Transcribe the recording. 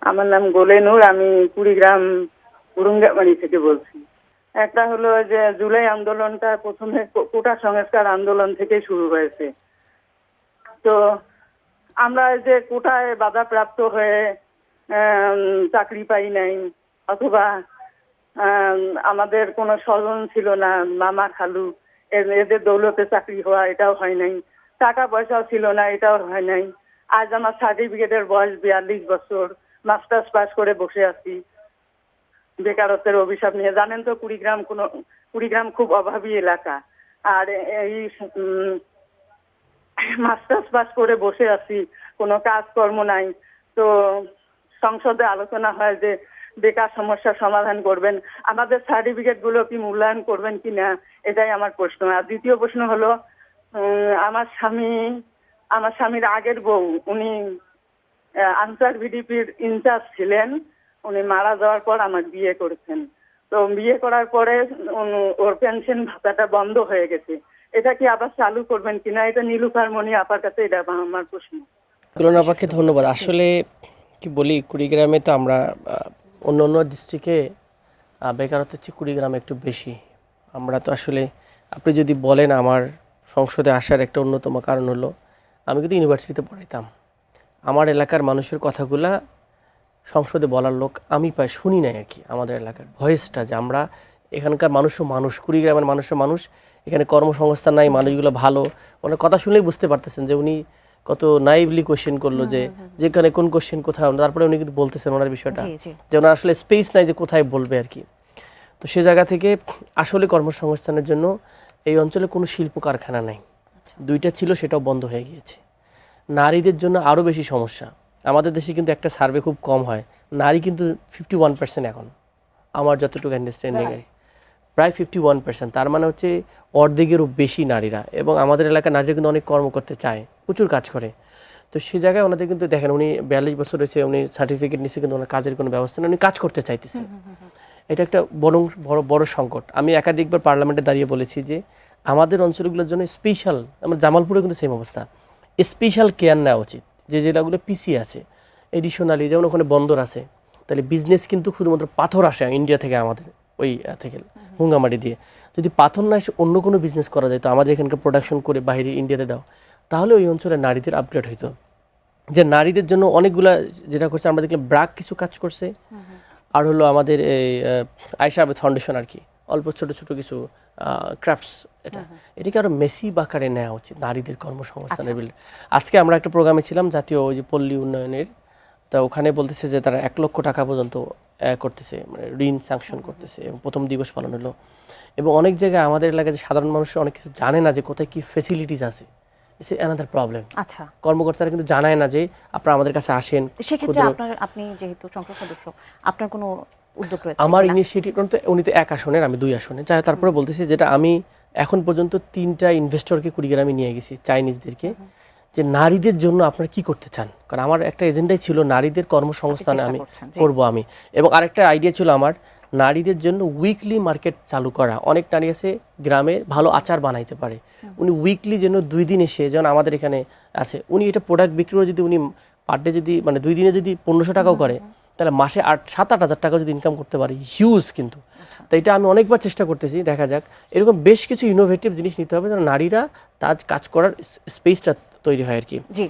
আমার নাম গোলেনুর, আমি কুড়িগ্রাম উরুঙ্গাবাড়ি থেকে বলছি। একটা হলো যে জুলাই আন্দোলনটা প্রথমে কোটা সংস্কার আন্দোলন থেকে শুরু হয়েছে। তো আমরা যে কোটায় বাধাপ্রাপ্ত হয়ে চাকরি পাই নাই, অথবা আমাদের কোনো স্বজন ছিল না, মামা খালু এদের দৌলতে চাকরি হওয়া, এটাও হয় নাই। টাকা পয়সাও ছিল না, এটাও হয় নাই। আজ আমার সার্টিফিকেটের বয়স 42 বছর, মাস্টার্স পাস করে বসে আছি বেকারত্বের অভিশাপ নিয়ে। জানেন তো কুড়িগ্রাম খুব অভাবী এলাকা। আর এই মাস্টার্স পাস করে বসে আছি, কোনো কাজকর্ম নাই। তো সংসদে আলোচনা হয় যে বেকার সমস্যার সমাধান করবেন, আমাদের সার্টিফিকেট গুলো কি মূল্যায়ন করবেন কিনা, এটাই আমার প্রশ্ন। আর দ্বিতীয় প্রশ্ন হলো, আমার স্বামীর আগের বউ, উনি আনসার ভিডিপির ইনচার্জ ছিলেন। উনি মারা যাওয়ার পর আমার বিয়ে করেছেন। তো বিয়ে করার পরে ওর পেনশন ভাতাটা বন্ধ হয়ে গেছে, এটা কি আবার চালু করবেন কিনা, এটা নীলুফার মনি আপার কাছে এটা আমার প্রশ্ন। তুলনা আপাকে ধন্যবাদ। আসলে কি বলি, কুড়িগ্রামে তো আমরা অন্য অন্য ডিস্ট্রিক্টে বেকারত্বের চেয়ে কুড়িগ্রামে একটু বেশি। আমরা তো আসলে, আপনি যদি বলেন, আমার সংসদে আসার একটা অন্যতম কারণ হলো আমি কিন্তু ইউনিভার্সিটিতে পড়াইতাম। আমার এলাকার মানুষের কথাগুলা সংসদে বলার লোক আমি প্রায় শুনি নাই আর কি। আমাদের এলাকার ভয়েসটা যে আমরা এখানকার মানুষ, কুড়িগ্রামের মানুষ, এখানে কর্মসংস্থান নাই, মানুষগুলো ভালো, ওনার কথা শুনলেই বুঝতে পারতেছেন যে উনি কত নাইভলি কোশ্চেন করলো যে যেখানে কোন কোশ্চেন কোথায়, তারপরে উনি কিন্তু বলতেছেন ওনার বিষয়টা যে ওনার আসলে স্পেস নাই যে কোথায় বলবে আর কি। তো সে জায়গা থেকে আসলে কর্মসংস্থানের জন্য এই অঞ্চলে কোনো শিল্প কারখানা নাই। দুইটা ছিল, সেটাও বন্ধ হয়ে গিয়েছে। নারীদের জন্য আরও বেশি সমস্যা। আমাদের দেশে কিন্তু একটা সার্ভে খুব কম হয়, নারী কিন্তু 51% এখন, আমার যতটুকু আন্ডারস্ট্যান্ডিং আর প্রায় 51%। তার মানে হচ্ছে অর্ধেকেরও বেশি নারীরা। এবং আমাদের এলাকার নারীরা কিন্তু অনেক কর্ম করতে চায়, প্রচুর কাজ করে। তো সে জায়গায় ওনাদের কিন্তু দেখেন, উনি 42 বছর হয়েছে, উনি সার্টিফিকেট নিচ্ছে, কিন্তু ওনার কাজের কোনো ব্যবস্থা নেই, উনি কাজ করতে চাইতেছে। এটা একটা বড় সংকট। আমি একাধিকবার পার্লামেন্টে দাঁড়িয়ে বলেছি যে আমাদের অঞ্চলগুলোর জন্য স্পেশাল, আমার জামালপুরে কিন্তু সেম অবস্থা, স্পেশাল কেয়ার নেওয়া উচিত। যে জেলাগুলো পিছিয়ে আছে, এডিশনালি যেমন ওখানে বন্দর আছে, তাহলে বিজনেস কিন্তু শুধুমাত্র পাথর আসে ইন্ডিয়া থেকে, আমাদের ওই থেকে হুঙ্গামাটি দিয়ে। যদি পাথর না এসে অন্য কোনো বিজনেস করা যায়, তো আমাদের এখানকার প্রোডাকশন করে বাইরে ইন্ডিয়াতে দাও, তাহলে ওই অঞ্চলের নারীদের আপগ্রেড হইতো। যে নারীদের জন্য অনেকগুলা যেটা করছে, আমরা দেখলাম ব্রাক কিছু কাজ করছে, আর হলো আমাদের এই আয়েশা আবেদ ফাউন্ডেশন আর কি, অল্প ছোট ছোট কিছু ক্রাফটস, এটাকে আরও মেসি বাকারে নেওয়া উচিত নারীদের কর্মসংস্থানের বিল। আজকে আমরা একটা প্রোগ্রামে ছিলাম, জাতীয় ওই যে পল্লী উন্নয়নের, তা ওখানে বলতেছে যে তারা 1 লক্ষ টাকা পর্যন্ত করতেছে, মানে ঋণ স্যাংশন করতেছে, এবং প্রথম দিবস পালন হলো। এবং অনেক জায়গায় আমাদের এলাকায় যে সাধারণ মানুষ অনেক কিছু জানে না যে কোথায় কী ফেসিলিটিস আছে, ইটস অ্যানাদার প্রবলেম। আচ্ছা, কর্মকর্তারা কিন্তু জানায় না যে আপনারা আমাদের কাছে আসেন। সেক্ষেত্রে আপনি যেহেতু সংসদ সদস্য, আপনার কোনো উদ্যোগ রয়েছে? আমার ইনিশিয়েটিভ, উনি তো 1 আসনের, আমি 2 আসনে, যাই তারপরে বলতেছি যেটা আমি এখন পর্যন্ত 3টা ইনভেস্টরকে কুড়িগ্রামে নিয়ে গেছি, চাইনিজদেরকে, যে নারীদের জন্য আপনারা কি করতে চান। কারণ আমার একটা এজেন্ডাই ছিল নারীদের কর্মসংস্থানে আমি করবো আমি। এবং আরেকটা আইডিয়া ছিল আমার, নারীদের জন্য উইকলি মার্কেট চালু করা। অনেক নারী আছে গ্রামে ভালো আচার বানাইতে পারে, উনি উইকলি যেন 2 দিন এসে, যেমন আমাদের এখানে আছে, উনি এটা প্রোডাক্ট বিক্রিও যদি উনি পার ডে যদি, মানে 2 দিনে যদি 1500 টাকাও করে, তাহলে মাসে 7-8 হাজার টাকা যদি ইনকাম করতে পারে, হিউজ কিন্তু। তো এটা আমি অনেকবার চেষ্টা করতেছি, দেখা যাক। এরকম বেশ কিছু ইনোভেটিভ জিনিস নিতে হবে যেন নারীরা তার কাজ করার স্পেসটা তৈরি হয় আর কি। জি,